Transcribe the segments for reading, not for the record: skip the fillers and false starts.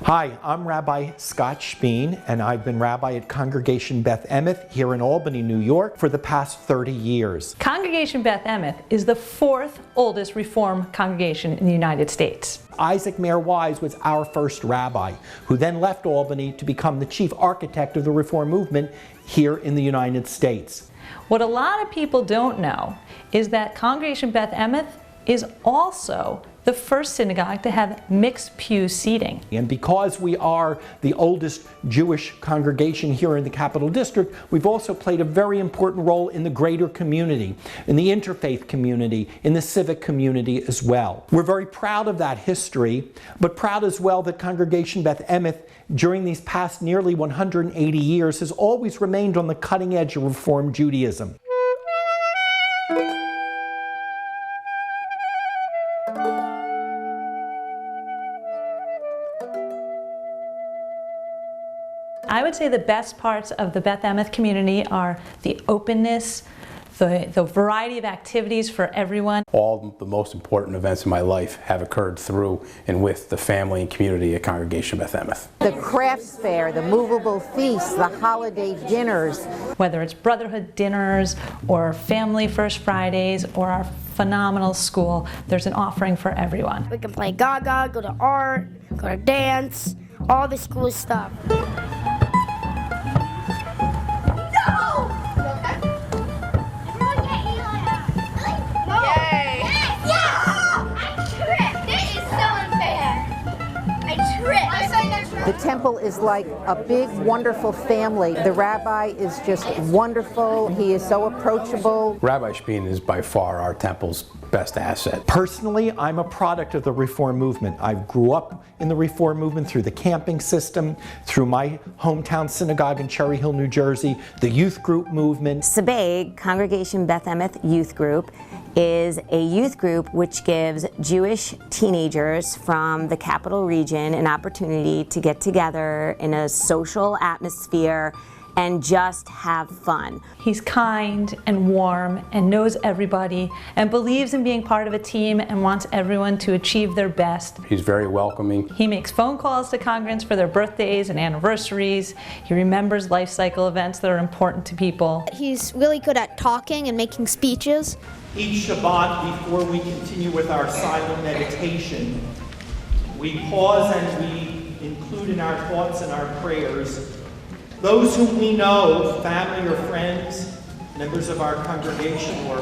Hi, I'm Rabbi Scotch Bean, and I've been rabbi at Congregation BETH EMETH here in Albany, New York for the past 30 years. Congregation BETH EMETH is the fourth oldest Reform congregation in the United States. Isaac Mayer Wise was our first rabbi, who then left Albany to become the chief architect of the Reform movement here in the United States. What a lot of people don't know is that Congregation BETH EMETH is also the first synagogue to have mixed pew seating. And because we are the oldest Jewish congregation here in the Capital District, we've also played a very important role in the greater community, in the interfaith community, in the civic community as well. We're very proud of that history, but proud as well that Congregation BETH EMETH during these past nearly 180 years has always remained on the cutting edge of Reform Judaism. I would say the best parts of the BETH EMETH community are the openness, the variety of activities for everyone. All the most important events in my life have occurred through and with the family and community at Congregation BETH EMETH. The crafts fair, the movable feasts, the holiday dinners. Whether it's brotherhood dinners or family First Fridays or our phenomenal school, there's an offering for everyone. We can play Gaga, go to art, go to dance, all this cool stuff. The temple is like a big, wonderful family. The rabbi is just wonderful. He is so approachable. Rabbi Bean is by far our temple's best asset. Personally, I'm a product of the Reform movement. I grew up in the Reform movement through the camping system, through my hometown synagogue in Cherry Hill, New Jersey, the youth group movement. SBEG, Congregation BETH EMETH Youth Group, is a youth group which gives Jewish teenagers from the capital region an opportunity to get together in a social atmosphere and just have fun. He's kind and warm and knows everybody and believes in being part of a team and wants everyone to achieve their best. He's very welcoming. He makes phone calls to congregants for their birthdays and anniversaries. He remembers life cycle events that are important to people. He's really good at talking and making speeches. Each Shabbat, before we continue with our silent meditation, we pause and we include in our thoughts and our prayers those whom we know, family or friends, members of our congregation or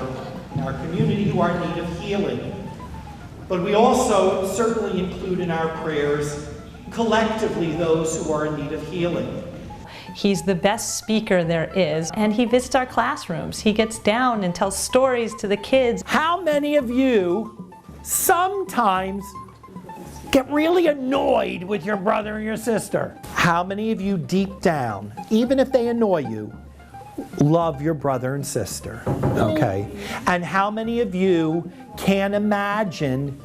in our community who are in need of healing. But we also certainly include in our prayers collectively those who are in need of healing. He's the best speaker there is, and he visits our classrooms. He gets down and tells stories to the kids. How many of you sometimes get really annoyed with your brother or your sister? How many of you deep down, even if they annoy you, love your brother and sister? Okay. And how many of you can imagine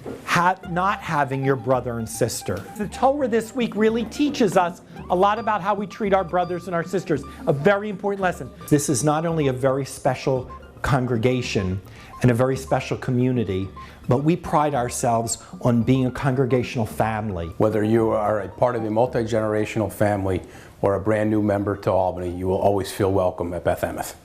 not having your brother and sister? The Torah this week really teaches us a lot about how we treat our brothers and our sisters. A very important lesson. This is not only a very special congregation and a very special community, but we pride ourselves on being a congregational family. Whether you are a part of a multi-generational family or a brand new member to Albany, you will always feel welcome at BETH EMETH.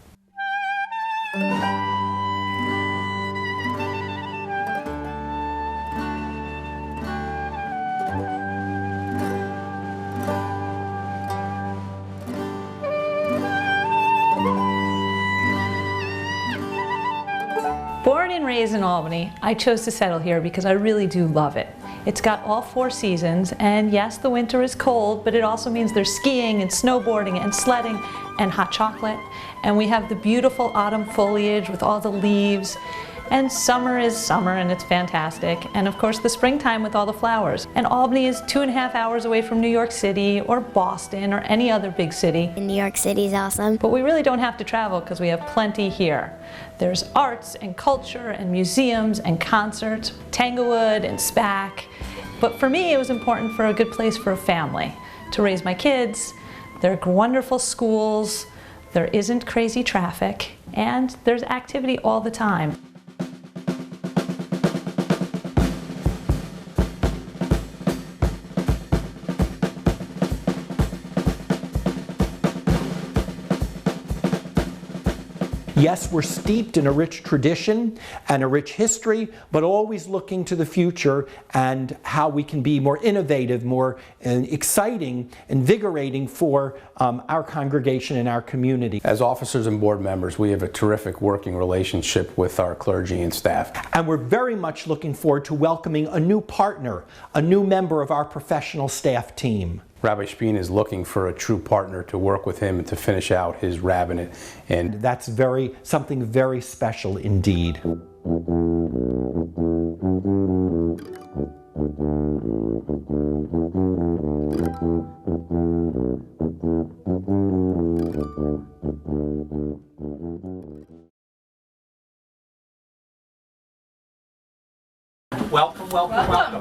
Born and raised in Albany, I chose to settle here because I really do love it. It's got all four seasons, and yes, the winter is cold, but it also means there's skiing and snowboarding and sledding and hot chocolate. And we have the beautiful autumn foliage with all the leaves. And summer is summer and it's fantastic. And of course the springtime with all the flowers. And Albany is 2.5 hours away from New York City or Boston or any other big city. New York City is awesome. But we really don't have to travel because we have plenty here. There's arts and culture and museums and concerts, Tanglewood and SPAC. But for me it was important for a good place for a family to raise my kids. There are wonderful schools, there isn't crazy traffic, and there's activity all the time. Yes, we're steeped in a rich tradition and a rich history, but always looking to the future and how we can be more innovative, more exciting, invigorating for our congregation and our community. As officers and board members, we have a terrific working relationship with our clergy and staff. And we're very much looking forward to welcoming a new partner, a new member of our professional staff team. Rabbi Bean is looking for a true partner to work with him and to finish out his rabbinate. And that's something very special indeed. Welcome, welcome, welcome.